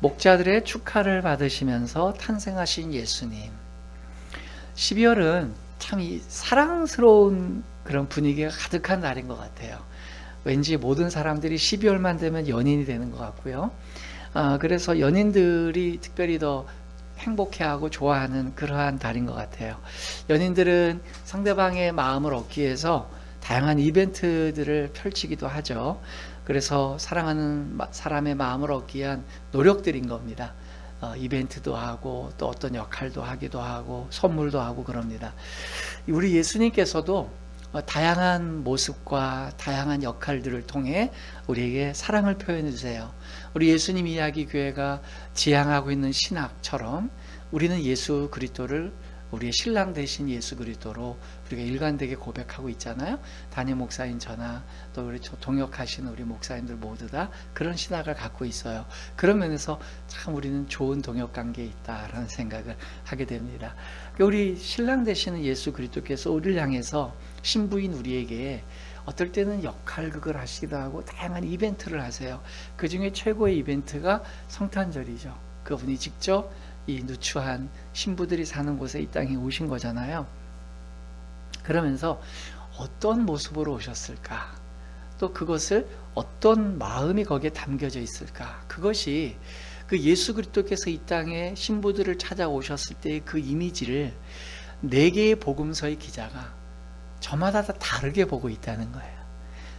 목자들의 축하를 받으시면서 탄생하신 예수님. 12월은 참 이 사랑스러운 그런 분위기가 가득한 날인 것 같아요. 왠지 모든 사람들이 12월만 되면 연인이 되는 것 같고요. 그래서 연인들이 특별히 더 행복해하고 좋아하는 그러한 달인 것 같아요. 연인들은 상대방의 마음을 얻기 위해서 다양한 이벤트들을 펼치기도 하죠. 그래서 사랑하는 사람의 마음을 얻기 위한 노력들인 겁니다. 이벤트도 하고 또 어떤 역할도 하기도 하고 선물도 하고 그럽니다. 우리 예수님께서도 다양한 모습과 다양한 역할들을 통해 우리에게 사랑을 표현해 주세요. 우리 예수님 이야기 교회가 지향하고 있는 신학처럼 우리는 예수 그리스도를 우리의 신랑 되신 예수 그리스도로 우리가 일관되게 고백하고 있잖아요. 담임 목사님 저나 또 우리 동역하시는 우리 목사님들 모두 다 그런 신학을 갖고 있어요. 그런 면에서 참 우리는 좋은 동역 관계에 있다라는 생각을 하게 됩니다. 우리 신랑 되시는 예수 그리스도께서 우리를 향해서 신부인 우리에게 어떨 때는 역할극을 하시기도 하고 다양한 이벤트를 하세요. 그 중에 최고의 이벤트가 성탄절이죠. 그분이 직접 이 누추한 신부들이 사는 곳에 이 땅에 오신 거잖아요. 그러면서 어떤 모습으로 오셨을까? 또 그것을 어떤 마음이 거기에 담겨져 있을까? 그것이 그 예수 그리스도께서 이 땅에 신부들을 찾아오셨을 때의 그 이미지를 4개의 복음서의 기자가 저마다 다 다르게 보고 있다는 거예요.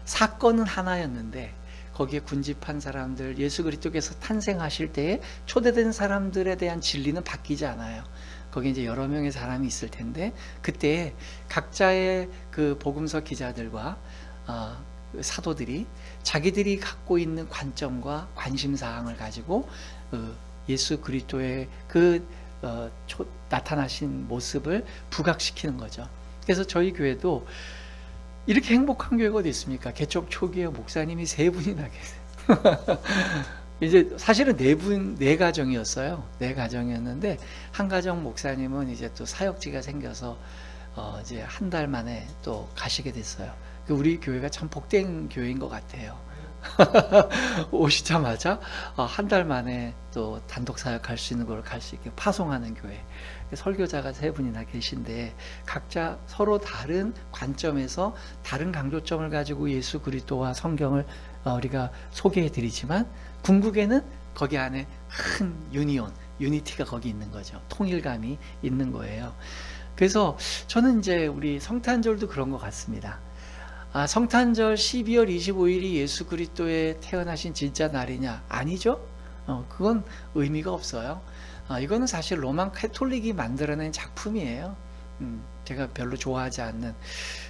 사건은 하나였는데 거기에 군집한 사람들, 예수 그리스도께서 탄생하실 때에 초대된 사람들에 대한 진리는 바뀌지 않아요. 거기에 이제 여러 명의 사람이 있을 텐데 그때 각자의 그 복음서 기자들과 사도들이 자기들이 갖고 있는 관점과 관심사항을 가지고 예수 그리스도의 나타나신 모습을 부각시키는 거죠. 그래서 저희 교회도 이렇게 행복한 교회가 어디 있습니까? 개척 초기에 목사님이 3분이나 계세요. 이제 사실은 4 가정이었어요. 4 가정이었는데 한 가정 목사님은 이제 또 사역지가 생겨서 이제 한 달 만에 또 가시게 됐어요. 우리 교회가 참 복된 교회인 것 같아요. 오시자마자 한 달 만에 또 단독 사역할 수 있는 걸 갈 수 있게 파송하는 교회. 설교자가 3분이나 계신데 각자 서로 다른 관점에서 다른 강조점을 가지고 예수 그리스도와 성경을 우리가 소개해 드리지만 궁극에는 거기 안에 큰 유니티가 거기 있는 거죠. 통일감이 있는 거예요. 그래서 저는 이제 우리 성탄절도 그런 것 같습니다. 성탄절 12월 25일이 예수 그리스도의 태어나신 진짜 날이냐? 아니죠. 그건 의미가 없어요. 이거는 사실 로만 카톨릭이 만들어낸 작품이에요. 제가 별로 좋아하지 않는,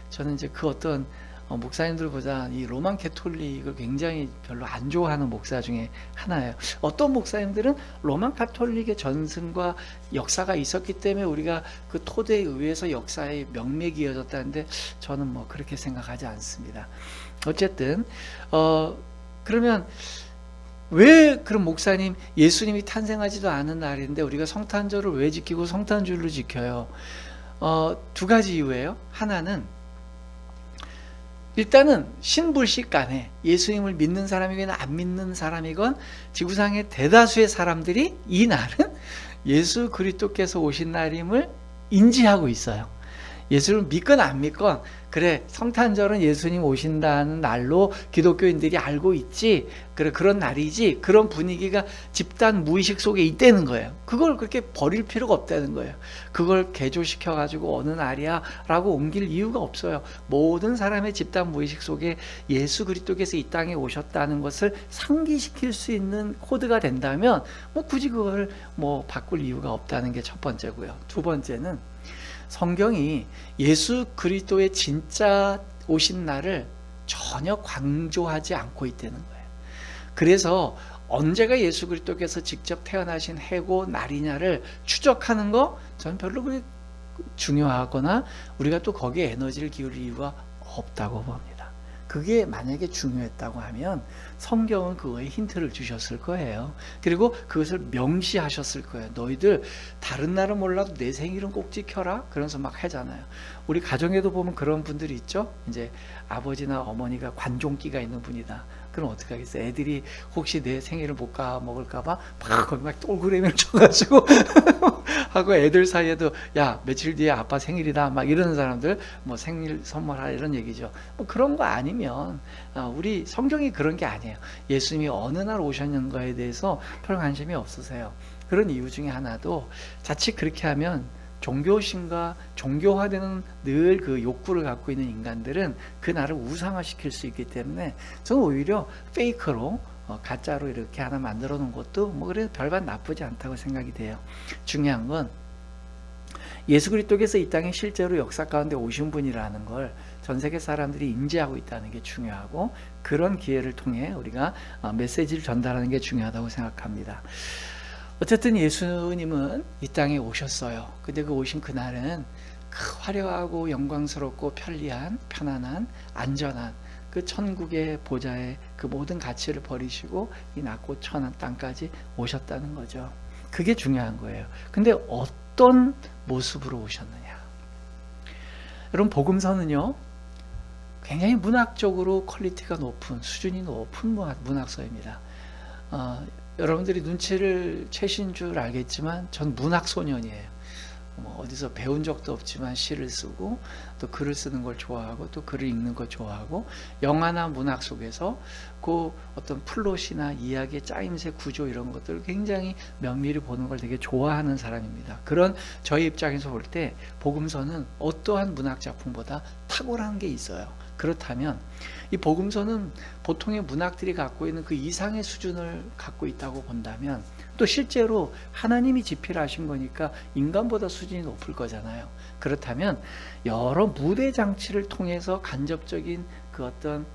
저는 이제 그 어떤 목사님들보다 이 로만 카톨릭을 굉장히 별로 안 좋아하는 목사 중에 하나예요. 어떤 목사님들은 로만 카톨릭의 전승과 역사가 있었기 때문에 우리가 그 토대에 의해서 역사의 명맥이 이어졌다는데 저는 뭐 그렇게 생각하지 않습니다. 어쨌든 그러면 왜 그런 목사님 예수님이 탄생하지도 않은 날인데 우리가 성탄절을 왜 지키고 성탄절로 지켜요? 2가지 이유예요. 하나는 일단은 신불식 간에 예수님을 믿는 사람이건 안 믿는 사람이건 지구상의 대다수의 사람들이 이 날은 예수 그리스도께서 오신 날임을 인지하고 있어요. 예수를 믿건 안 믿건 그래 성탄절은 예수님 오신다는 날로 기독교인들이 알고 있지, 그래 그런 날이지, 그런 분위기가 집단 무의식 속에 있다는 거예요. 그걸 그렇게 버릴 필요가 없다는 거예요. 그걸 개조시켜 가지고 어느 날이야 라고 옮길 이유가 없어요. 모든 사람의 집단 무의식 속에 예수 그리스도께서 이 땅에 오셨다는 것을 상기시킬 수 있는 코드가 된다면 뭐 굳이 그걸 뭐 바꿀 이유가 없다는 게 첫 번째고요. 2번째는 성경이 예수 그리스도의 진짜 오신 날을 전혀 강조하지 않고 있다는 거예요. 그래서 언제가 예수 그리스도께서 직접 태어나신 해고 날이냐를 추적하는 거 저는 별로 그렇게 중요하거나 우리가 또 거기에 에너지를 기울일 이유가 없다고 봅니다. 그게 만약에 중요했다고 하면 성경은 그거에 힌트를 주셨을 거예요. 그리고 그것을 명시하셨을 거예요. 너희들 다른 날은 몰라도 내 생일은 꼭 지켜라. 그러면서 막 하잖아요. 우리 가정에도 보면 그런 분들이 있죠. 이제 아버지나 어머니가 관종기가 있는 분이다. 그럼 어떻게 하겠어요? 애들이 혹시 내 생일을 못 까먹을까봐 막 거기 막 돌고래미를 쳐가지고 하고 애들 사이에도 야 며칠 뒤에 아빠 생일이다 막 이러는 사람들 뭐 생일 선물하라 이런 얘기죠. 뭐 그런 거 아니면 우리 성경이 그런 게 아니에요. 예수님이 어느 날 오셨는 거에 대해서 별 관심이 없으세요. 그런 이유 중에 하나도 자칫 그렇게 하면 종교심과 종교화되는 늘 그 욕구를 갖고 있는 인간들은 그 날을 우상화시킬 수 있기 때문에 저는 오히려 페이크로 가짜로 이렇게 하나 만들어 놓은 것도 뭐 그래도 별반 나쁘지 않다고 생각이 돼요. 중요한 건 예수 그리스도께서 이 땅에 실제로 역사 가운데 오신 분이라는 걸 전 세계 사람들이 인지하고 있다는 게 중요하고, 그런 기회를 통해 우리가 메시지를 전달하는 게 중요하다고 생각합니다. 어쨌든 예수님은 이 땅에 오셨어요. 근데 그 오신 그날은 화려하고 영광스럽고 편리한, 편안한, 안전한 그 천국의 보좌의 그 모든 가치를 버리시고 이 낮고 천한 땅까지 오셨다는 거죠. 그게 중요한 거예요. 근데 어떤 모습으로 오셨느냐? 여러분, 복음서는요 굉장히 문학적으로 퀄리티가 높은, 수준이 높은 문학서입니다. 여러분들이 눈치를 채신 줄 알겠지만 전 문학 소년이에요. 어디서 배운 적도 없지만 시를 쓰고 또 글을 쓰는 걸 좋아하고 또 글을 읽는 걸 좋아하고, 영화나 문학 속에서 그 어떤 플롯이나 이야기의 짜임새, 구조 이런 것들을 굉장히 면밀히 보는 걸 되게 좋아하는 사람입니다. 그런 저희 입장에서 볼 때 복음서는 어떠한 문학 작품보다 탁월한 게 있어요. 그렇다면 이 복음서는 보통의 문학들이 갖고 있는 그 이상의 수준을 갖고 있다고 본다면, 또 실제로 하나님이 집필하신 거니까 인간보다 수준이 높을 거잖아요. 그렇다면 여러 무대 장치를 통해서 간접적인 그 어떤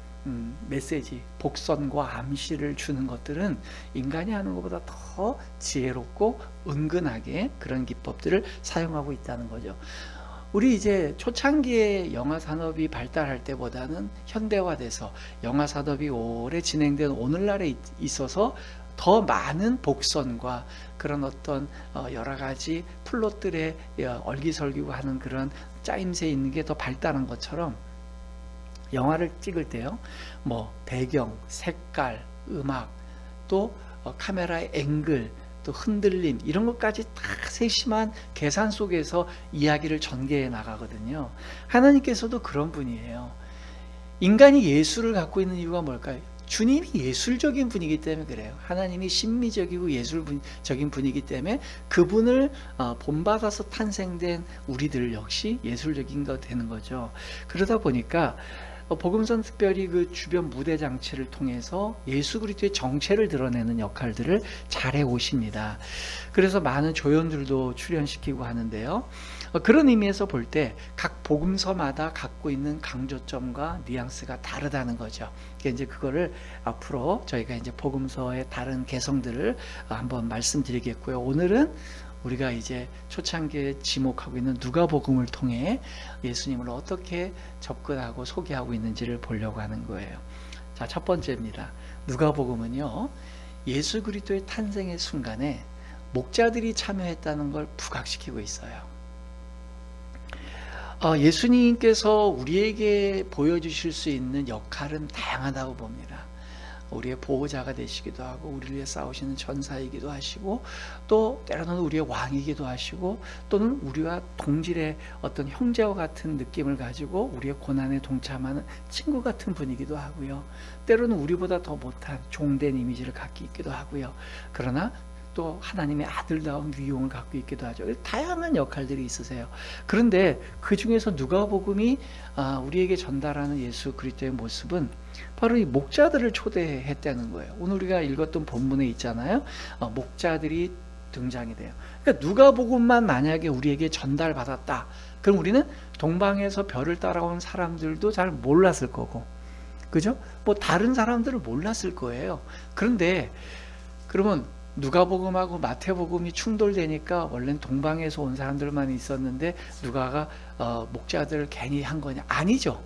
메시지, 복선과 암시를 주는 것들은 인간이 하는 것보다 더 지혜롭고 은근하게 그런 기법들을 사용하고 있다는 거죠. 우리 이제 초창기에 영화 산업이 발달할 때보다는 현대화돼서 영화 산업이 오래 진행된 오늘날에 있어서 더 많은 복선과 그런 어떤 여러 가지 플롯들의 얼기설기고 하는 그런 짜임새 있는 게 더 발달한 것처럼, 영화를 찍을 때요 뭐 배경, 색깔, 음악, 또 카메라의 앵글, 또 흔들림, 이런 것까지 다 세심한 계산 속에서 이야기를 전개해 나가거든요. 하나님께서도 그런 분이에요. 인간이 예술을 갖고 있는 이유가 뭘까요? 주님이 예술적인 분이기 때문에 그래요. 하나님이 신미적이고 예술적인 분이기 때문에 그분을 본받아서 탄생된 우리들 역시 예술적인 거 되는 거죠. 그러다 보니까 복음서는 특별히 그 주변 무대 장치를 통해서 예수 그리스도의 정체를 드러내는 역할들을 잘 해오십니다. 그래서 많은 조연들도 출연시키고 하는데요. 그런 의미에서 볼 때 각 복음서마다 갖고 있는 강조점과 뉘앙스가 다르다는 거죠. 이제 그거를 앞으로 저희가 이제 복음서의 다른 개성들을 한번 말씀드리겠고요. 오늘은 우리가 이제 초창기에 지목하고 있는 누가복음을 통해 예수님을 어떻게 접근하고 소개하고 있는지를 보려고 하는 거예요. 자, 첫 번째입니다. 누가복음은요 예수 그리스도의 탄생의 순간에 목자들이 참여했다는 걸 부각시키고 있어요. 예수님께서 우리에게 보여주실 수 있는 역할은 다양하다고 봅니다. 우리의 보호자가 되시기도 하고, 우리를 위해 싸우시는 전사이기도 하시고, 또 때로는 우리의 왕이기도 하시고, 또는 우리와 동질의 어떤 형제와 같은 느낌을 가지고 우리의 고난에 동참하는 친구 같은 분이기도 하고요. 때로는 우리보다 더 못한 종된 이미지를 갖고 있기도 하고요. 그러나 또 하나님의 아들다운 위용을 갖고 있기도 하죠. 다양한 역할들이 있으세요. 그런데 그 중에서 누가복음이 우리에게 전달하는 예수 그리스도의 모습은 바로 이 목자들을 초대했다는 거예요. 오늘 우리가 읽었던 본문에 있잖아요. 목자들이 등장이 돼요. 그러니까 누가복음만 만약에 우리에게 전달받았다, 그럼 우리는 동방에서 별을 따라온 사람들도 잘 몰랐을 거고, 그죠? 뭐 다른 사람들을 몰랐을 거예요. 그런데 그러면 누가복음하고 마태복음이 충돌되니까 원래는 동방에서 온 사람들만 있었는데 누가가 목자들을 괜히 한 거냐? 아니죠.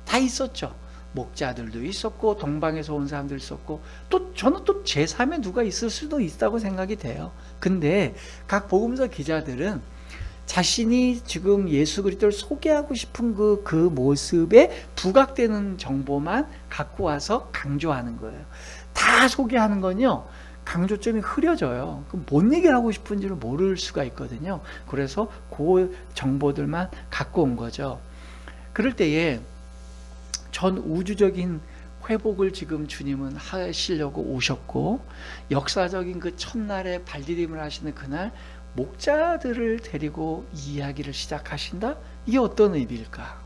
다 있었죠. 목자들도 있었고 동방에서 온 사람도 있었고, 또 저는 또 제3의 누가 있을 수도 있다고 생각이 돼요. 근데 각 복음서 기자들은 자신이 지금 예수 그리스도를 소개하고 싶은 그 모습에 부각되는 정보만 갖고 와서 강조하는 거예요. 다 소개하는 건요, 강조점이 흐려져요. 그럼 뭔 얘기를 하고 싶은지를 모를 수가 있거든요. 그래서 그 정보들만 갖고 온 거죠. 그럴 때에 전 우주적인 회복을 지금 주님은 하시려고 오셨고, 역사적인 그 첫날에 발디딤을 하시는 그날 목자들을 데리고 이야기를 시작하신다? 이게 어떤 의미일까?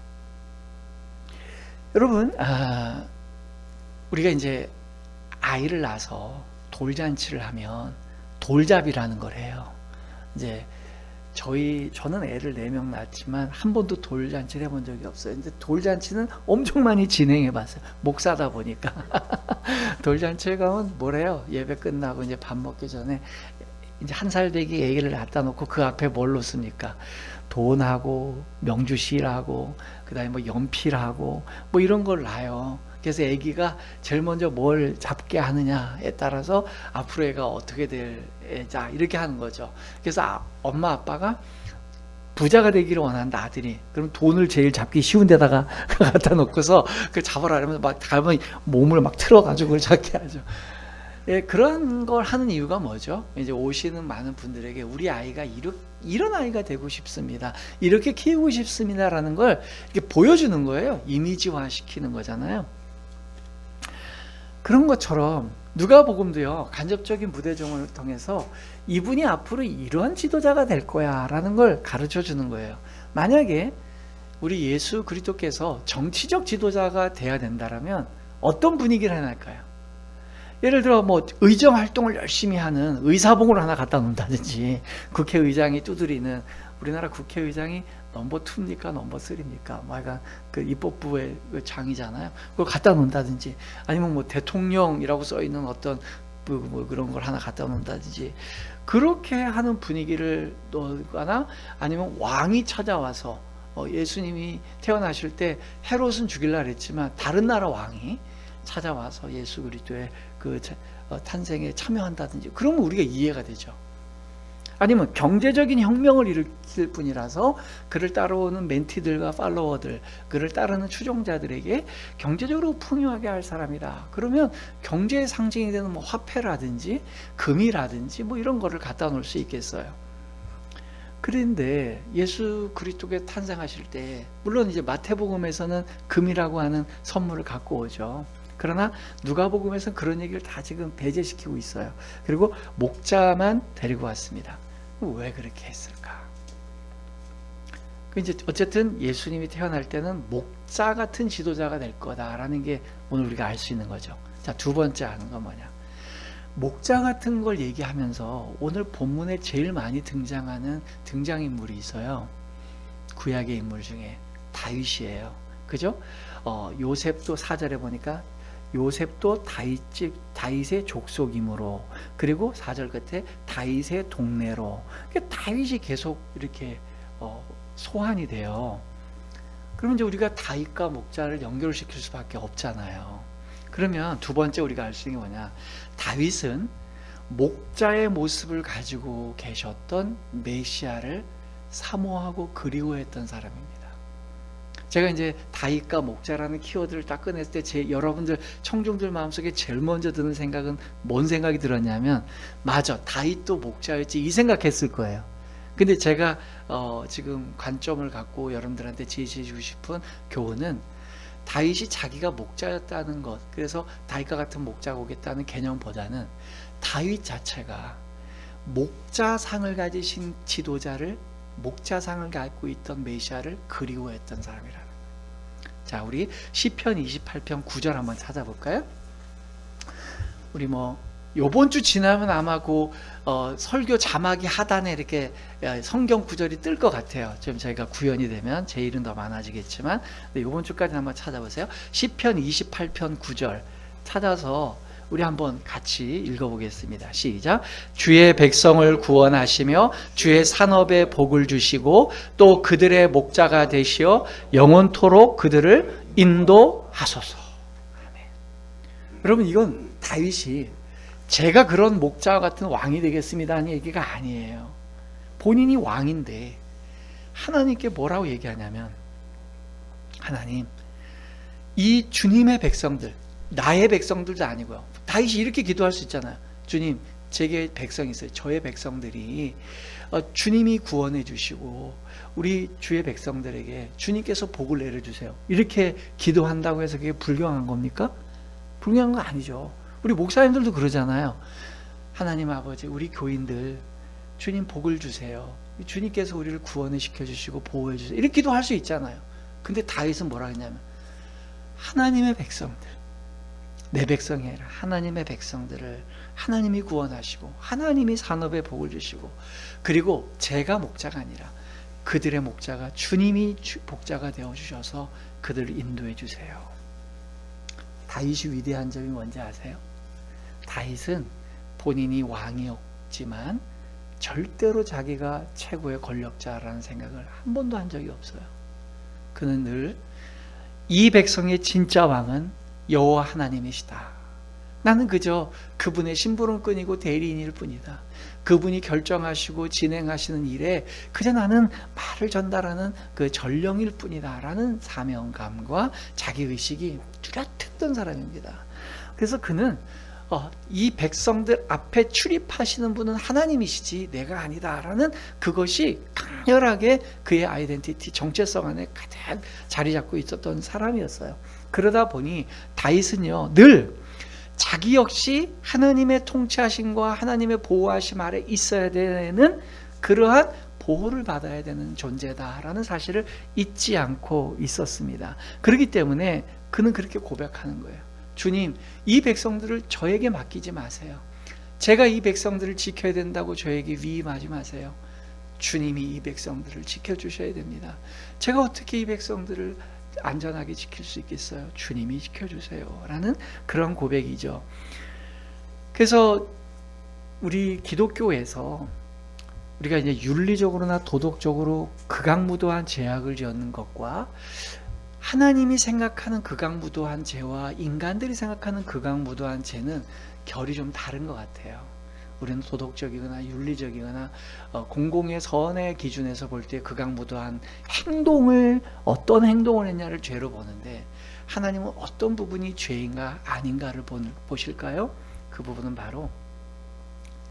여러분, 우리가 이제 아이를 낳아서 돌잔치를 하면 돌잡이라는 걸 해요. 이제 저는 애를 4명 낳았지만 한 번도 돌잔치를 해본 적이 없어요. 근데 돌잔치는 엄청 많이 진행해 봤어요. 목사다 보니까. 돌잔치에 가면 뭐래요? 예배 끝나고 이제 밥 먹기 전에 이제 1살 되기 애기를 갖다 놓고 그 앞에 뭘 놓습니까? 돈하고 명주실하고 그다음에 뭐 연필하고 뭐 이런 걸 놔요. 그래서 애기가 제일 먼저 뭘 잡게 하느냐에 따라서 앞으로 애가 어떻게 될 애자 이렇게 하는 거죠. 그래서 엄마 아빠가 부자가 되기를 원한다, 아들이. 그럼 돈을 제일 잡기 쉬운 데다가 갖다 놓고서 그 잡아라 이러면서 막 닮은 몸을 막 틀어가지고 그걸 잡게 하죠. 예, 그런 걸 하는 이유가 뭐죠? 이제 오시는 많은 분들에게 우리 아이가 이런 아이가 되고 싶습니다, 이렇게 키우고 싶습니다라는 걸 이렇게 보여주는 거예요. 이미지화 시키는 거잖아요. 그런 것처럼 누가복음도요, 간접적인 무대중을 통해서 이분이 앞으로 이러한 지도자가 될 거야 라는 걸 가르쳐 주는 거예요. 만약에 우리 예수 그리스도께서 정치적 지도자가 돼야 된다면 어떤 분위기를 해낼까요? 예를 들어 뭐 의정 활동을 열심히 하는 의사봉을 하나 갖다 놓는다든지, 국회의장이 두드리는, 우리나라 국회의장이 넘버 2입니까 넘버 3입니까 뭐 약간 그 입법부의 장이잖아요. 그걸 갖다 놓는다든지, 아니면 뭐 대통령이라고 써 있는 어떤 뭐 그런 걸 하나 갖다 놓는다든지, 그렇게 하는 분위기를 넣거나, 아니면 왕이 찾아와서 예수님이 태어나실 때 헤롯은 죽이려고 했지만 다른 나라 왕이 찾아와서 예수 그리스도의 그 탄생에 참여한다든지, 그러면 우리가 이해가 되죠. 아니면 경제적인 혁명을 일으킬 뿐이라서 그를 따라오는 멘티들과 팔로워들, 그를 따르는 추종자들에게 경제적으로 풍요하게 할 사람이다. 그러면 경제의 상징이 되는 뭐 화폐라든지 금이라든지 뭐 이런 거를 갖다 놓을 수 있겠어요. 그런데 예수 그리스도가 탄생하실 때, 물론 이제 마태복음에서는 금이라고 하는 선물을 갖고 오죠. 그러나 누가복음에서는 그런 얘기를 다 지금 배제시키고 있어요. 그리고 목자만 데리고 왔습니다. 왜 그렇게 했을까? 이제 어쨌든 예수님이 태어날 때는 목자 같은 지도자가 될 거다라는 게 오늘 우리가 알 수 있는 거죠. 자, 두 번째 아는 건 뭐냐? 목자 같은 걸 얘기하면서 오늘 본문에 제일 많이 등장하는 등장인물이 있어요. 구약의 인물 중에 다윗이에요. 그죠? 요셉도 4절에 보니까 요셉도 다윗의 족속이므로, 그리고 4절 끝에 다윗의 동네로. 다윗이 계속 이렇게 소환이 돼요. 그러면 이제 우리가 다윗과 목자를 연결시킬 수밖에 없잖아요. 그러면 두 번째 우리가 알 수 있는 게 뭐냐? 다윗은 목자의 모습을 가지고 계셨던 메시아를 사모하고 그리워했던 사람입니다. 제가 이제 다윗과 목자라는 키워드를 딱 꺼냈을 때 여러분들 청중들 마음속에 제일 먼저 드는 생각은 뭔 생각이 들었냐면, 맞아, 다윗도 목자였지, 이 생각했을 거예요. 근데 제가 지금 관점을 갖고 여러분들한테 제시해 주고 싶은 교훈은, 다윗이 자기가 목자였다는 것, 그래서 다윗과 같은 목자가 오겠다는 개념보다는 다윗 자체가 목자상을 가지신 지도자를, 목자상을 갖고 있던 메시아를 그리워했던 사람이라는 거예요. 자, 우리 시편 28편 9절 한번 찾아볼까요? 우리 뭐 요번 주 지나면 아마 그 설교 자막이 하단에 이렇게 성경 구절이 뜰 것 같아요. 좀 저희가 구현이 되면 제 일은 더 많아지겠지만, 요번 주까지 한번 찾아보세요. 시편 28편 9절 찾아서 우리 한번 같이 읽어보겠습니다. 시작. 주의 백성을 구원하시며 주의 산업에 복을 주시고 또 그들의 목자가 되시어 영원토록 그들을 인도하소서. 아멘. 여러분, 이건 다윗이 제가 그런 목자와 같은 왕이 되겠습니다 하는 얘기가 아니에요. 본인이 왕인데 하나님께 뭐라고 얘기하냐면, 하나님, 이 주님의 백성들, 나의 백성들도 아니고요. 다윗이 이렇게 기도할 수 있잖아요. 주님, 제게 백성이 있어요. 저의 백성들이 주님이 구원해 주시고 우리 주의 백성들에게 주님께서 복을 내려주세요. 이렇게 기도한다고 해서 그게 불경한 겁니까? 불경한 거 아니죠. 우리 목사님들도 그러잖아요. 하나님 아버지, 우리 교인들 주님 복을 주세요. 주님께서 우리를 구원을 시켜주시고 보호해 주세요. 이렇게 기도할 수 있잖아요. 근데 다윗은 뭐라 했냐면, 하나님의 백성들, 내 백성이 아니라 하나님의 백성들을 하나님이 구원하시고 하나님이 산업에 복을 주시고, 그리고 제가 목자가 아니라 그들의 목자가 주님이 목자가 되어주셔서 그들을 인도해 주세요. 다윗이 위대한 점이 뭔지 아세요? 다윗은 본인이 왕이었지만 절대로 자기가 최고의 권력자라는 생각을 한 번도 한 적이 없어요. 그는 늘 이 백성의 진짜 왕은 여호와 하나님이시다. 나는 그저 그분의 심부름꾼이고 대리인일 뿐이다. 그분이 결정하시고 진행하시는 일에 그저 나는 말을 전달하는 그 전령일 뿐이다 라는 사명감과 자기의식이 뚜렷했던 사람입니다. 그래서 그는 이 백성들 앞에 출입하시는 분은 하나님이시지 내가 아니다 라는 그것이 강렬하게 그의 아이덴티티, 정체성 안에 가장 자리 잡고 있었던 사람이었어요. 그러다 보니 다윗은요, 늘 자기 역시 하나님의 통치하심과 하나님의 보호하심 아래 있어야 되는 그러한 보호를 받아야 되는 존재다라는 사실을 잊지 않고 있었습니다. 그렇기 때문에 그는 그렇게 고백하는 거예요. 주님, 이 백성들을 저에게 맡기지 마세요. 제가 이 백성들을 지켜야 된다고 저에게 위임하지 마세요. 주님이 이 백성들을 지켜주셔야 됩니다. 제가 어떻게 이 백성들을 안전하게 지킬 수 있겠어요? 주님이 지켜주세요 라는 그런 고백이죠. 그래서 우리 기독교에서 우리가 이제 윤리적으로나 도덕적으로 극악무도한 죄악을 지었는 것과 하나님이 생각하는 극악무도한 죄와 인간들이 생각하는 극악무도한 죄는 결이 좀 다른 것 같아요. 우리는 도덕적이거나 윤리적이거나 공공의 선의 기준에서 볼 때 극악무도한 행동을, 어떤 행동을 했냐를 죄로 보는데, 하나님은 어떤 부분이 죄인가 아닌가를 보실까요? 그 부분은 바로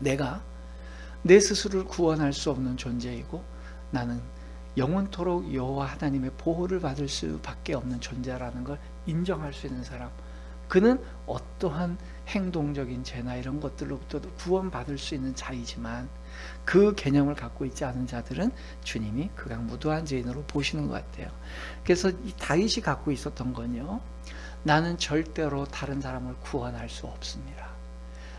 내가 내 스스로를 구원할 수 없는 존재이고 나는 영원토록 여호와 하나님의 보호를 받을 수밖에 없는 존재라는 걸 인정할 수 있는 사람, 그는 어떠한 행동적인 죄나 이런 것들로부터도 구원받을 수 있는 자이지만, 그 개념을 갖고 있지 않은 자들은 주님이 극악무도한 죄인으로 보시는 것 같아요. 그래서 이 다윗이 갖고 있었던 건요, 나는 절대로 다른 사람을 구원할 수 없습니다.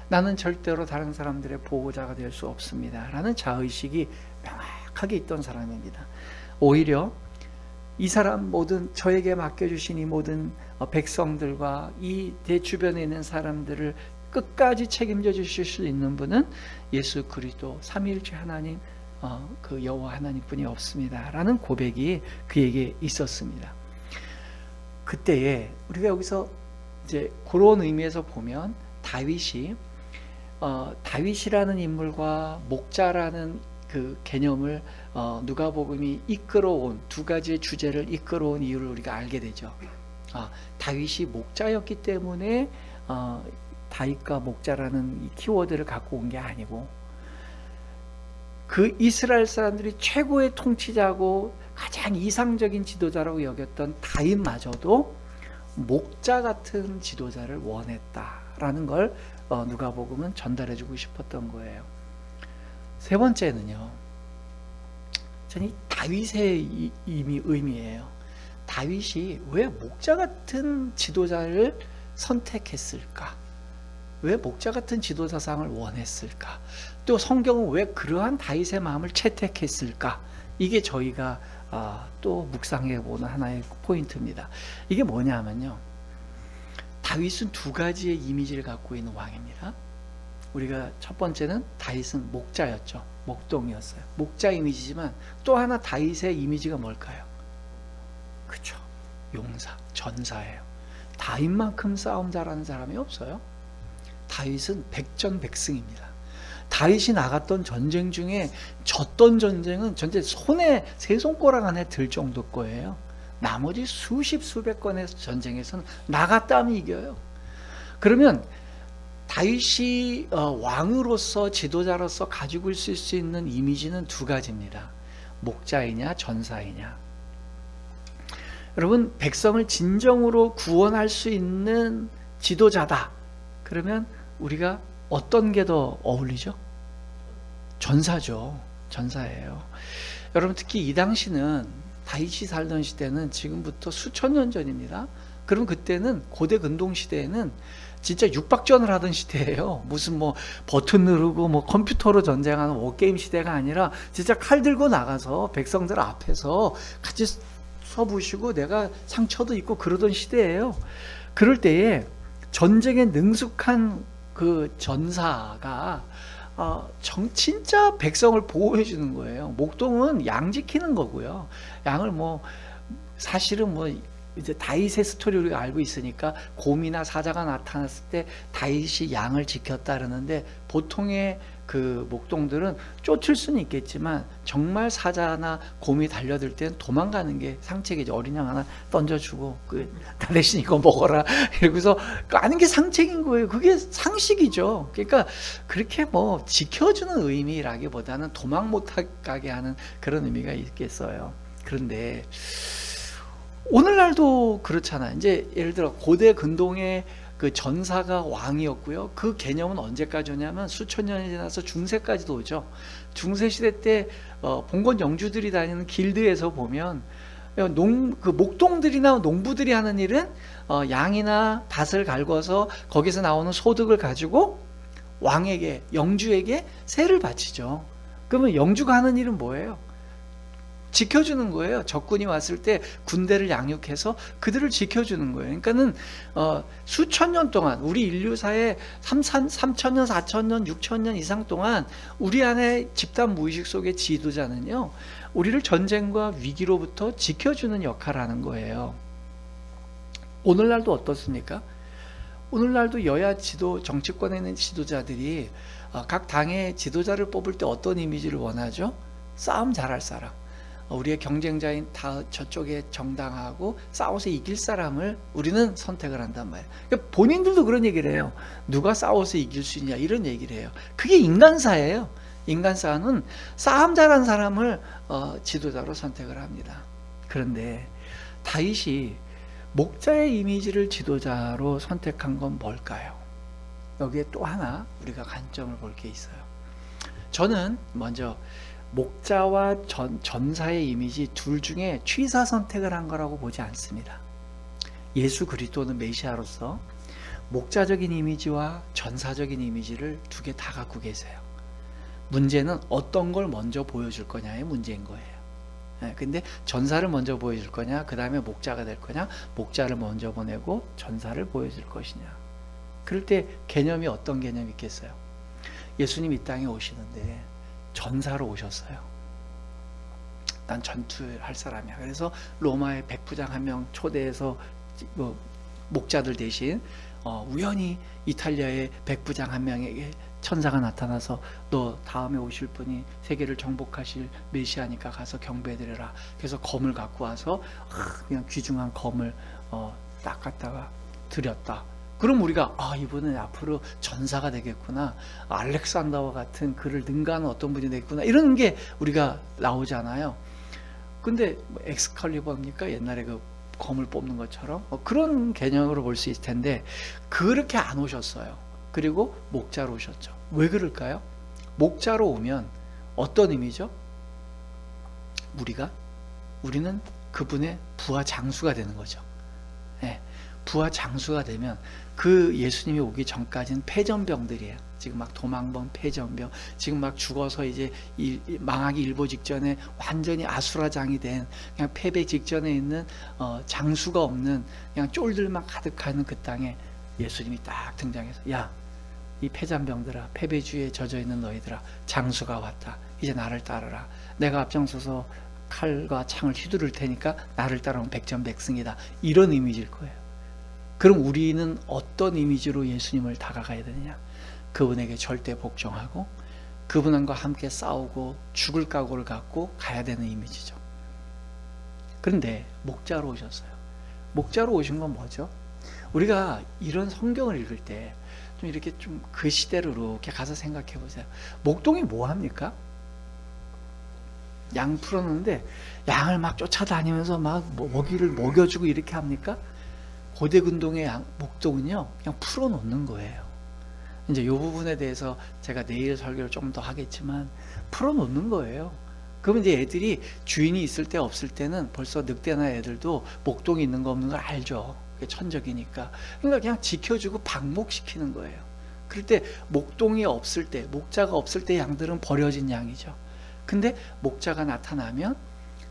나는 절대로 다른 사람들의 보호자가 될 수 없습니다 라는 자의식이 명확하게 있던 사람입니다. 오히려 이 사람 모든, 저에게 맡겨주신 이 모든 백성들과 이 내 주변에 있는 사람들을 끝까지 책임져 주실 수 있는 분은 예수 그리스도 삼위일체 하나님, 그 여호와 하나님뿐이 없습니다 라는 고백이 그에게 있었습니다. 그때에 우리가 여기서 이제 그런 의미에서 보면 다윗이라는 인물과 목자라는 그 개념을 누가복음이 이끌어온, 두 가지의 주제를 이끌어온 이유를 우리가 알게 되죠. 다윗이 목자였기 때문에 다윗과 목자라는 이 키워드를 갖고 온 게 아니고, 그 이스라엘 사람들이 최고의 통치자고 가장 이상적인 지도자라고 여겼던 다윗마저도 목자 같은 지도자를 원했다라는 걸 누가복음은 전달해주고 싶었던 거예요. 세 번째는요, 저는 이 다윗의 의미예요. 다윗이 왜 목자 같은 지도자를 선택했을까? 왜 목자 같은 지도자상을 원했을까? 또 성경은 왜 그러한 다윗의 마음을 채택했을까? 이게 저희가 또 묵상해보는 하나의 포인트입니다. 이게 뭐냐면요, 다윗은 두 가지의 이미지를 갖고 있는 왕입니다. 우리가 첫 번째는 다윗은 목자였죠. 목동이었어요. 목자 이미지지만 또 하나 다윗의 이미지가 뭘까요? 그쵸, 용사, 전사예요. 다윗만큼 싸움 잘하는 사람이 없어요. 다윗은 백전백승입니다. 다윗이 나갔던 전쟁 중에 졌던 전쟁은 전체 손에 세 손가락 안에 들 정도 거예요. 나머지 수십 수백 건의 전쟁에서는 나갔다 하면 이겨요. 그러면 다윗이 왕으로서 지도자로서 가지고 있을 수 있는 이미지는 두 가지입니다. 목자이냐 전사이냐. 여러분, 백성을 진정으로 구원할 수 있는 지도자다. 그러면 우리가 어떤 게 더 어울리죠? 전사죠. 전사예요. 여러분, 특히 이 당시는, 다윗이 살던 시대는 지금부터 수천 년 전입니다. 그럼 그때는 고대 근동 시대에는 진짜 육박전을 하던 시대예요. 무슨 뭐 버튼 누르고 뭐 컴퓨터로 전쟁하는 워게임 시대가 아니라 진짜 칼 들고 나가서 백성들 앞에서 같이 서부시고 내가 상처도 입고 그러던 시대예요. 그럴 때에 전쟁에 능숙한 그 전사가 진짜 백성을 보호해 주는 거예요. 목동은 양 지키는 거고요. 양을 뭐 사실은 뭐 이제 다윗의 스토리를 우리가 알고 있으니까 곰이나 사자가 나타났을 때 다윗이 양을 지켰다 그러는데, 보통의 그 목동들은 쫓을 수는 있겠지만 정말 사자나 곰이 달려들 때는 도망가는 게 상책이죠. 어린 양 하나 던져주고 나 대신 이거 먹어라 이러고서 아는 게 상책인 거예요. 그게 상식이죠. 그러니까 그렇게 뭐 지켜주는 의미라기보다는 도망 못 가게 하는 그런 의미가 있겠어요. 그런데 오늘날도 그렇잖아요. 이제 예를 들어 고대 근동의 그 전사가 왕이었고요. 그 개념은 언제까지 오냐면 수천 년이 지나서 중세까지도 오죠. 중세 시대 때 봉건 영주들이 다니는 길드에서 보면 그 목동들이나 농부들이 하는 일은 양이나 밭을 갈궈서 거기서 나오는 소득을 가지고 왕에게, 영주에게 세를 바치죠. 그러면 영주가 하는 일은 뭐예요? 지켜주는 거예요. 적군이 왔을 때 군대를 양육해서 그들을 지켜주는 거예요. 그러니까는 수천 년 동안 우리 인류사의 3,000년, 4,000년, 6,000년 이상 동안 우리 안에 집단 무의식 속의 지도자는요, 우리를 전쟁과 위기로부터 지켜주는 역할을 하는 거예요. 오늘날도 어떻습니까? 오늘날도 여야 정치권에 있는 지도자들이 각 당의 지도자를 뽑을 때 어떤 이미지를 원하죠? 싸움 잘할 사람, 우리의 경쟁자인 저쪽의 정당하고 싸워서 이길 사람을 우리는 선택을 한단 말이에요. 그러니까 본인들도 그런 얘기를 해요. 누가 싸워서 이길 수 있냐 이런 얘기를 해요. 그게 인간사예요. 인간사는 싸움 잘하는 사람을 지도자로 선택을 합니다. 그런데 다윗이 목자의 이미지를 지도자로 선택한 건 뭘까요? 여기에 또 하나 우리가 관점을 볼 게 있어요. 저는 먼저 목자와 전사의 이미지 둘 중에 취사 선택을 한 거라고 보지 않습니다. 예수 그리스도는 메시아로서 목자적인 이미지와 전사적인 이미지를 두 개 다 갖고 계세요. 문제는 어떤 걸 먼저 보여줄 거냐의 문제인 거예요. 근데 전사를 먼저 보여줄 거냐, 그 다음에 목자가 될 거냐, 목자를 먼저 보내고 전사를 보여줄 것이냐. 그럴 때 개념이 어떤 개념이 있겠어요? 예수님 이 땅에 오시는데 전사로 오셨어요. 난 전투할 사람이야. 그래서 로마의 백부장 한 명 초대해서 목자들 대신 우연히 이탈리아의 백부장 한 명에게 천사가 나타나서 너 다음에 오실 분이 세계를 정복하실 메시아니까 가서 경배드려라. 그래서 검을 갖고 와서 그냥 귀중한 검을 딱 갖다가 드렸다. 그럼 우리가 이분은 앞으로 전사가 되겠구나, 알렉산더와 같은 그를 능가하는 어떤 분이 되겠구나, 이런 게 우리가 나오잖아요. 근데 엑스칼리버입니까? 옛날에 그 검을 뽑는 것처럼 그런 개념으로 볼 수 있을 텐데 그렇게 안 오셨어요. 그리고 목자로 오셨죠. 왜 그럴까요? 목자로 오면 어떤 의미죠? 우리는 그분의 부하 장수가 되는 거죠. 부하 장수가 되면 그 예수님이 오기 전까지는 패전병들이에요. 지금 막 도망본 패전병, 지금 막 죽어서 이제 망하기 일보 직전에 완전히 아수라장이 된, 그냥 패배 직전에 있는 장수가 없는 그냥 쫄들만 가득하는 그 땅에 예수님이 딱 등장해서 야, 이 패전병들아, 패배주의에 젖어있는 너희들아, 장수가 왔다. 이제 나를 따르라. 내가 앞장서서 칼과 창을 휘두를 테니까 나를 따르면 백전백승이다. 이런 이미지일 거예요. 그럼 우리는 어떤 이미지로 예수님을 다가가야 되느냐? 그분에게 절대 복종하고 그분과 함께 싸우고 죽을 각오를 갖고 가야 되는 이미지죠. 그런데 목자로 오셨어요. 목자로 오신 건 뭐죠? 우리가 이런 성경을 읽을 때 좀 이렇게 좀 그 시대로 이렇게 가서 생각해 보세요. 목동이 뭐 합니까? 양 풀었는데 양을 막 쫓아다니면서 막 먹이를 먹여주고 이렇게 합니까? 고대 근동의 목동은요, 그냥 풀어놓는 거예요. 이제 이 부분에 대해서 제가 내일 설교를 좀 더 하겠지만, 풀어놓는 거예요. 그러면 이제 애들이 주인이 있을 때 없을 때는 벌써 늑대나 애들도 목동이 있는 거 없는 걸 알죠. 그게 천적이니까. 그러니까 그냥 지켜주고 방목시키는 거예요. 그럴 때 목동이 없을 때, 목자가 없을 때 양들은 버려진 양이죠. 근데 목자가 나타나면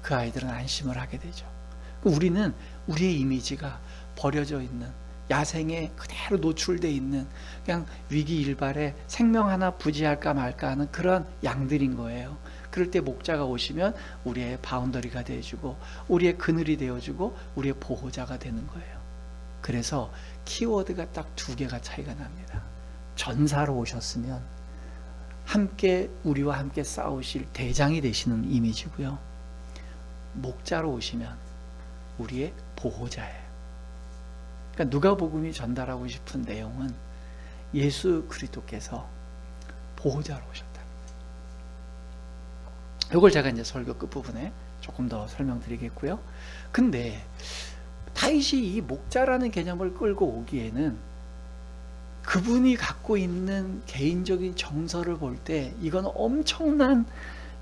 그 아이들은 안심을 하게 되죠. 우리는 우리의 이미지가 버려져 있는, 야생에 그대로 노출되어 있는, 그냥 위기일발에 생명 하나 부지할까 말까 하는 그런 양들인 거예요. 그럴 때 목자가 오시면 우리의 바운더리가 되어주고, 우리의 그늘이 되어주고, 우리의 보호자가 되는 거예요. 그래서 키워드가 딱 두 개가 차이가 납니다. 전사로 오셨으면 함께 우리와 함께 싸우실 대장이 되시는 이미지고요. 목자로 오시면 우리의 보호자예요. 그러니까 누가복음이 전달하고 싶은 내용은 예수 그리스도께서 보호자로 오셨다. 이걸 제가 이제 설교 끝부분에 조금 더 설명드리겠고요. 근데 다윗이 이 목자라는 개념을 끌고 오기에는 그분이 갖고 있는 개인적인 정서를 볼 때 이건 엄청난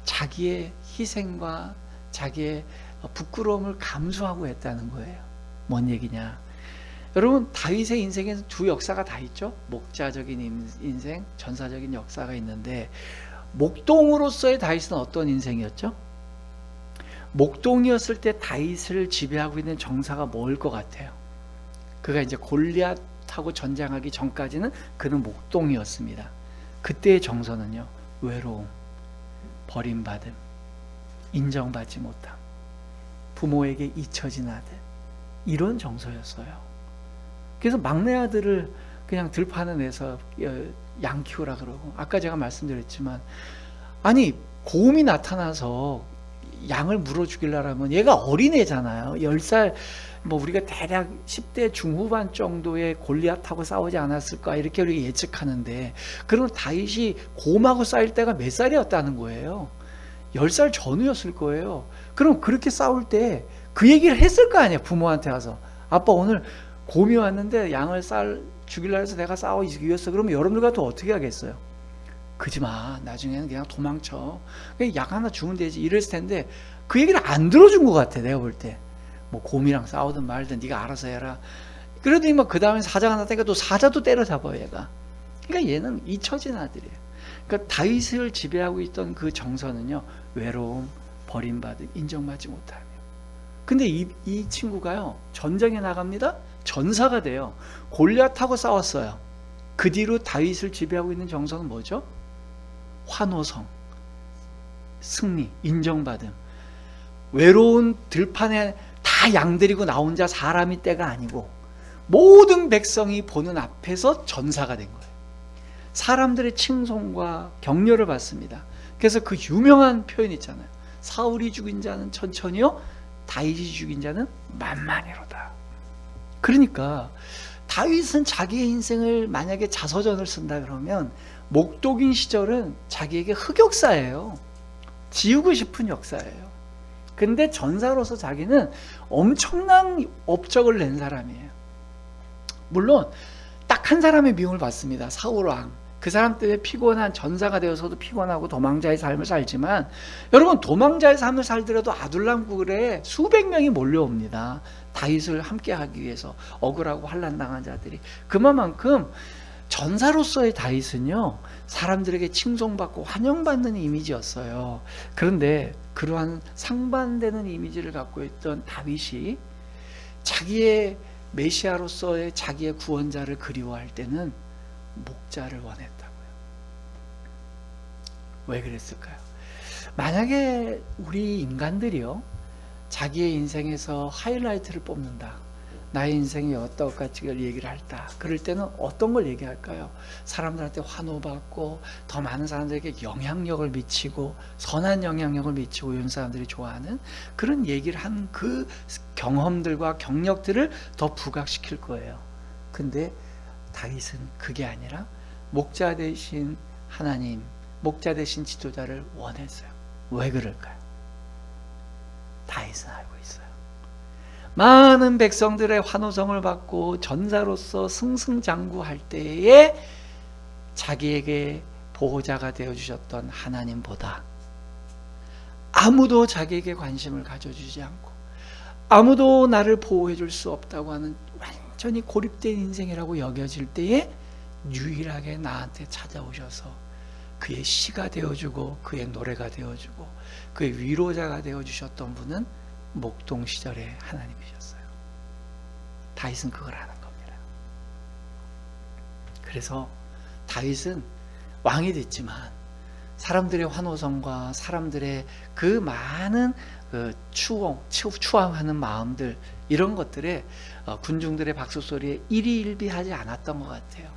자기의 희생과 자기의 부끄러움을 감수하고 했다는 거예요. 뭔 얘기냐? 여러분, 다윗의 인생에는 두 역사가 다 있죠. 목자적인 인생, 전사적인 역사가 있는데, 목동으로서의 다윗은 어떤 인생이었죠? 목동이었을 때 다윗을 지배하고 있는 정사가 뭘 것 같아요? 그가 이제 골리앗하고 전쟁하기 전까지는 그는 목동이었습니다. 그때의 정서는요, 외로움, 버림받음, 인정받지 못함, 부모에게 잊혀진 아들, 이런 정서였어요. 그래서 막내 아들을 그냥 들판에 내서 양 키우라 그러고, 아까 제가 말씀드렸지만, 아니 고음이 나타나서 양을 물어 죽이려면 얘가 어린애잖아요. 10살, 뭐 우리가 대략 10대 중후반 정도의 골리앗하고 싸우지 않았을까 이렇게 우리가 예측하는데, 그러면 다윗이 곰하고 싸울 때가 몇 살이었다는 거예요? 10살 전후였을 거예요. 그럼 그렇게 싸울 때 그 얘기를 했을 거 아니에요. 부모한테 와서, 아빠 오늘 곰이 왔는데 양을 죽이려고 해서 내가 싸워 이겼어. 그러면 여러분들 같으면 어떻게 하겠어요? 그지마, 나중에는 그냥 도망쳐, 그냥 약 하나 주면 되지, 이랬을 텐데 그 얘기를 안 들어준 것 같아. 내가 볼 때 뭐 곰이랑 싸우든 말든 네가 알아서 해라. 그러더니 막 그 다음에 사자가 나타니까 또 사자도 때려잡아요 얘가. 그러니까 얘는 잊혀진 아들이에요. 그러니까 다윗을 지배하고 있던 그 정서는요, 외로움, 버림받음, 인정받지 못함이에요. 근데 이 친구가요, 전쟁에 나갑니다. 전사가 돼요. 골리앗하고 싸웠어요. 그 뒤로 다윗을 지배하고 있는 정서는 뭐죠? 환호성, 승리, 인정받음. 외로운 들판에 다 양들이고 나 혼자 사람이 때가 아니고 모든 백성이 보는 앞에서 전사가 된 거예요. 사람들의 칭송과 격려를 받습니다. 그래서 그 유명한 표현 있잖아요. 사울이 죽인 자는 천천히요, 다윗이 죽인 자는 만만히로다. 그러니까 다윗은 자기의 인생을 만약에 자서전을 쓴다 그러면 목독인 시절은 자기에게 흑역사예요. 지우고 싶은 역사예요. 근데 전사로서 자기는 엄청난 업적을 낸 사람이에요. 물론 딱 한 사람의 미움을 받습니다. 사울왕. 그 사람 때문에 피곤한, 전사가 되어서도 피곤하고 도망자의 삶을 살지만, 여러분 도망자의 삶을 살더라도 아둘람굴에 수백 명이 몰려옵니다. 다윗을 함께하기 위해서. 억울하고 환난당한 자들이. 그만큼 전사로서의 다윗은요, 사람들에게 칭송받고 환영받는 이미지였어요. 그런데 그러한 상반되는 이미지를 갖고 있던 다윗이 자기의 메시아로서의 자기의 구원자를 그리워할 때는 목자를 원했다고요. 왜 그랬을까요? 만약에 우리 인간들이요, 자기의 인생에서 하이라이트를 뽑는다, 나의 인생이 어떠까지 얘기를 할까? 그럴 때는 어떤 걸 얘기할까요? 사람들한테 환호받고 더 많은 사람들에게 영향력을 미치고 선한 영향력을 미치고 이런 사람들이 좋아하는 그런 얘기를 한 그 경험들과 경력들을 더 부각시킬 거예요. 근데 다윗은 그게 아니라 목자 되신 하나님, 목자 되신 지도자를 원했어요. 왜 그럴까요? 다윗은 알고 있어요. 많은 백성들의 환호성을 받고 전사로서 승승장구할 때에 자기에게 보호자가 되어주셨던 하나님보다 아무도 자기에게 관심을 가져주지 않고 아무도 나를 보호해 줄 수 없다고 하는 완전히 고립된 인생이라고 여겨질 때에 유일하게 나한테 찾아오셔서 그의 시가 되어주고 그의 노래가 되어주고 그의 위로자가 되어주셨던 분은 목동 시절의 하나님이셨어요. 다윗은 그걸 아는 겁니다. 그래서 다윗은 왕이 됐지만 사람들의 환호성과 사람들의 그 많은 추앙하는 마음들 이런 것들에 군중들의 박수 소리에 일희일비하지 않았던 것 같아요.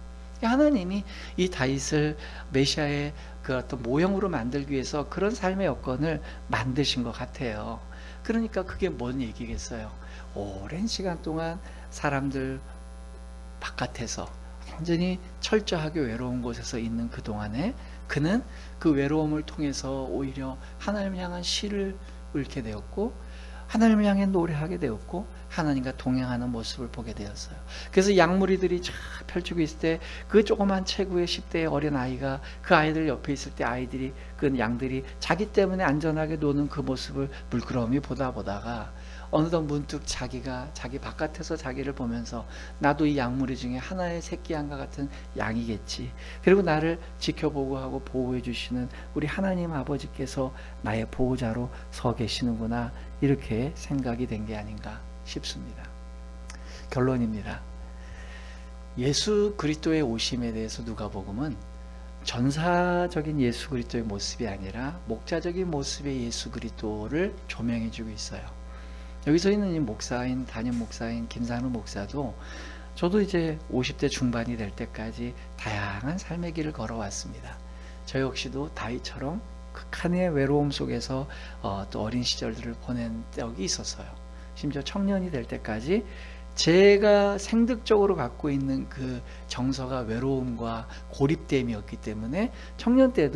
하나님이 이 다윗을 메시아의 그 어떤 모형으로 만들기 위해서 그런 삶의 여건을 만드신 것 같아요. 그러니까 그게 뭔 얘기겠어요? 오랜 시간 동안 사람들 바깥에서 완전히 철저하게 외로운 곳에서 있는 그 동안에 그는 그 외로움을 통해서 오히려 하나님을 향한 시를 읽게 되었고 하나님을 향해 노래하게 되었고 하나님과 동행하는 모습을 보게 되었어요. 그래서 양무리들이 쫙 펼치고 있을 때 그 조그만 체구의 10대의 어린 아이가 그 아이들 옆에 있을 때 아이들이 그 양들이 자기 때문에 안전하게 노는 그 모습을 물끄러미 보다가 어느덧 문득 자기가 자기 바깥에서 자기를 보면서 나도 이 양무리 중에 하나의 새끼 양과 같은 양이겠지. 그리고 나를 지켜보고 하고 보호해 주시는 우리 하나님 아버지께서 나의 보호자로 서 계시는구나. 이렇게 생각이 된 게 아닌가 싶습니다. 결론입니다. 예수 그리스도의 오심에 대해서 누가복음은 전사적인 예수 그리스도의 모습이 아니라 목자적인 모습의 예수 그리스도를 조명해 주고 있어요. 여기서 있는 이 목사인 담임 목사인 김산우 목사도 저도 이제 50대 중반이 될 때까지 다양한 삶의 길을 걸어왔습니다. 저 역시도 다윗처럼 극한의 외로움 속에서 또 어린 시절들을 보낸 적이 있었어요. 심지어 청년이 될 때까지 제가 생득적으로 갖고 있는 그 정서가 외로움과 고립됨이었기 때문에 청년 때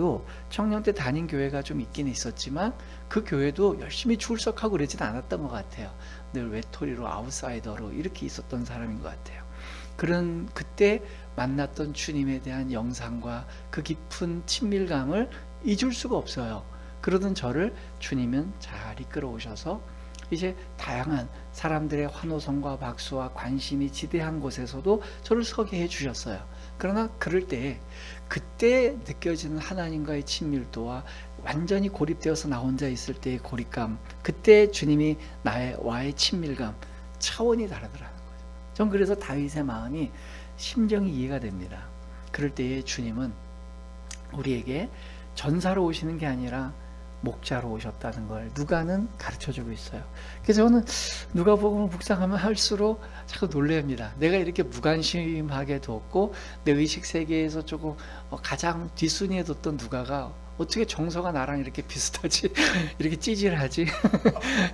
다닌 교회가 좀 있긴 있었지만 그 교회도 열심히 출석하고 그러진 않았던 것 같아요. 늘 외톨이로 아웃사이더로 이렇게 있었던 사람인 것 같아요. 그런 그때 만났던 주님에 대한 영상과 그 깊은 친밀감을 잊을 수가 없어요. 그러던 저를 주님은 잘 이끌어 오셔서 이제 다양한 사람들의 환호성과 박수와 관심이 지대한 곳에서도 저를 서게 해주셨어요. 그러나 그럴 때 그때 느껴지는 하나님과의 친밀도와 완전히 고립되어서 나 혼자 있을 때의 고립감, 그때 주님이 와의 친밀감 차원이 다르더라는 거죠. 전 그래서 다윗의 마음이 심정이 이해가 됩니다. 그럴 때에 주님은 우리에게 전사로 오시는 게 아니라 목자로 오셨다는 걸 누가는 가르쳐주고 있어요. 그래서 저는 누가복음을 묵상하면 할수록 자꾸 놀랍니다. 내가 이렇게 무관심하게 뒀고 내 의식 세계에서 조금 가장 뒷순위에 뒀던 누가가 어떻게 정서가 나랑 이렇게 비슷하지? 이렇게 찌질하지?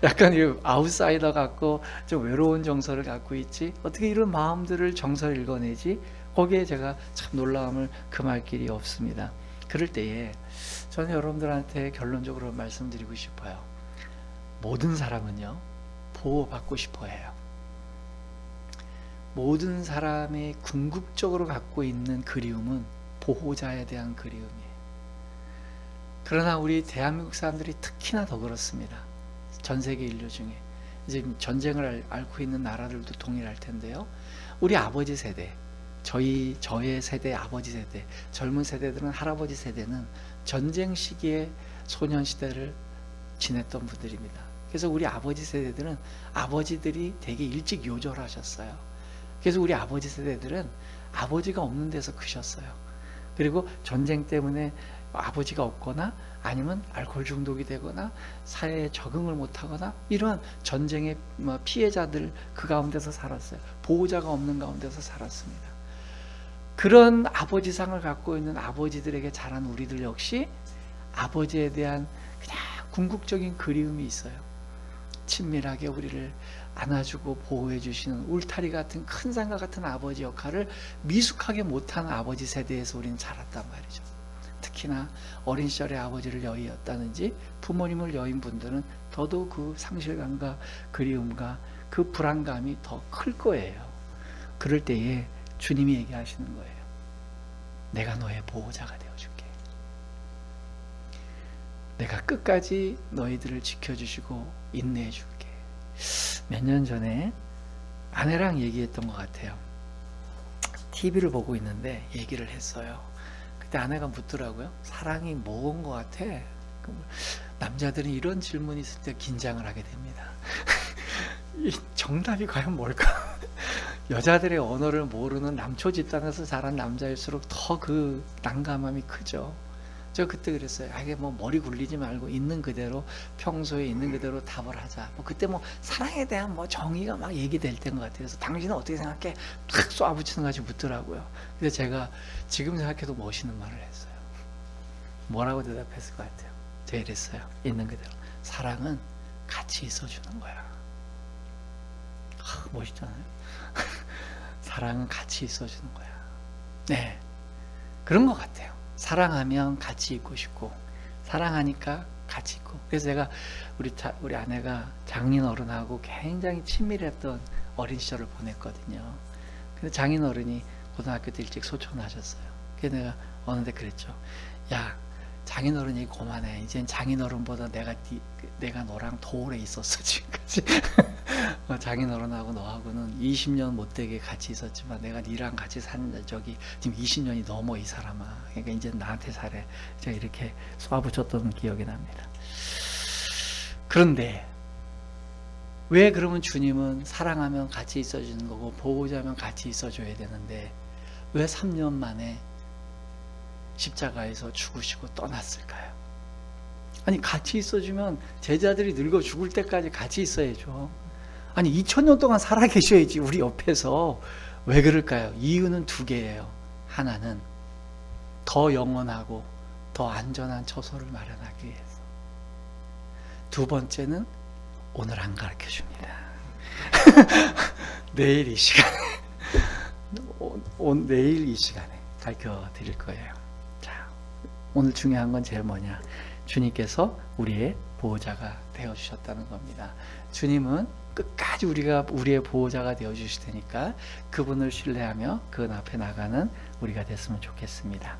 약간 아웃사이더 같고 좀 외로운 정서를 갖고 있지? 어떻게 이런 마음들을 정서를 읽어내지? 거기에 제가 참 놀라움을 금할 길이 없습니다. 그럴 때에 저는 여러분들한테 결론적으로 말씀드리고 싶어요. 모든 사람은요, 보호받고 싶어 해요. 모든 사람의 궁극적으로 갖고 있는 그리움은 보호자에 대한 그리움이에요. 그러나 우리 대한민국 사람들이 특히나 더 그렇습니다. 전 세계 인류 중에 이제 전쟁을 앓고 있는 나라들도 동일할 텐데요. 우리 아버지 세대, 저의 세대, 아버지 세대, 젊은 세대들은 할아버지 세대는 전쟁 시기에 소년 시대를 지냈던 분들입니다. 그래서 우리 아버지 세대들은 아버지들이 되게 일찍 요절하셨어요. 그래서 우리 아버지 세대들은 아버지가 없는 데서 크셨어요. 그리고 전쟁 때문에 아버지가 없거나 아니면 알코올 중독이 되거나 사회에 적응을 못하거나 이러한 전쟁의 피해자들 그 가운데서 살았어요. 보호자가 없는 가운데서 살았습니다. 그런 아버지상을 갖고 있는 아버지들에게 자란 우리들 역시 아버지에 대한 그냥 궁극적인 그리움이 있어요. 친밀하게 우리를 안아주고 보호해 주시는 울타리 같은 큰 산과 같은 아버지 역할을 미숙하게 못하는 아버지 세대에서 우리는 자랐단 말이죠. 특히나 어린 시절에 아버지를 여의었다든지 부모님을 여인 분들은 더더욱 그 상실감과 그리움과 그 불안감이 더 클 거예요. 그럴 때에 주님이 얘기하시는 거예요. 내가 너의 보호자가 되어줄게. 내가 끝까지 너희들을 지켜주시고 인내해 줄게. 몇 년 전에 아내랑 얘기했던 것 같아요. TV를 보고 있는데 얘기를 했어요. 그때 아내가 묻더라고요. 사랑이 뭔 것 같아? 남자들은 이런 질문이 있을 때 긴장을 하게 됩니다. 이 정답이 과연 뭘까? 여자들의 언어를 모르는 남초 집단에서 자란 남자일수록 더 그 난감함이 크죠. 저 그때 그랬어요. 이게 뭐 머리 굴리지 말고 있는 그대로 평소에 있는 그대로 답을 하자. 뭐 그때 뭐 사랑에 대한 뭐 정의가 막 얘기될 때인 것 같아요. 그래서 당신은 어떻게 생각해? 탁 쏘아붙이는 같이 묻더라고요. 근데 제가 지금 생각해도 멋있는 말을 했어요. 뭐라고 대답했을 것 같아요? 제가 이랬어요. 있는 그대로. 사랑은 같이 있어주는 거야. 멋있잖아요. 사랑은 같이 있어주는 거야. 네, 그런 것 같아요. 사랑하면 같이 있고 싶고, 사랑하니까 같이 있고. 그래서 제가 우리 아내가 장인어른하고 굉장히 친밀했던 어린 시절을 보냈거든요. 근데 장인어른이 고등학교 때 일찍 소천하셨어요. 그래서 내가 어느 데 그랬죠. 야, 장인어른 얘기 그만해. 이젠 장인어른보다 내가 너랑 더 오래 있었어 지금까지. 장인어른하고 너하고는 20년 못되게 같이 있었지만 내가 니랑 같이 산 적이 지금 20년이 넘어 이 사람아. 그러니까 이제 나한테 잘해. 제가 이렇게 쏘아붙였던 기억이 납니다. 그런데 왜 그러면 주님은 사랑하면 같이 있어주는 거고 보호자면 같이 있어줘야 되는데 왜 3년 만에 십자가에서 죽으시고 떠났을까요? 아니 같이 있어주면 제자들이 늙어 죽을 때까지 같이 있어야죠. 아니 2000년 동안 살아계셔야지 우리 옆에서. 왜 그럴까요? 이유는 두 개예요. 하나는 더 영원하고 더 안전한 처소를 마련하기 위해서. 두 번째는 오늘 안 가르쳐 줍니다. 내일 이 시간에 내일 이 시간에 가르쳐 드릴 거예요. 자, 오늘 중요한 건 제일 뭐냐? 주님께서 우리의 보호자가 되어 주셨다는 겁니다. 주님은 끝까지 우리의 보호자가 되어 주실 테니까 그분을 신뢰하며 그 앞에 나가는 우리가 됐으면 좋겠습니다.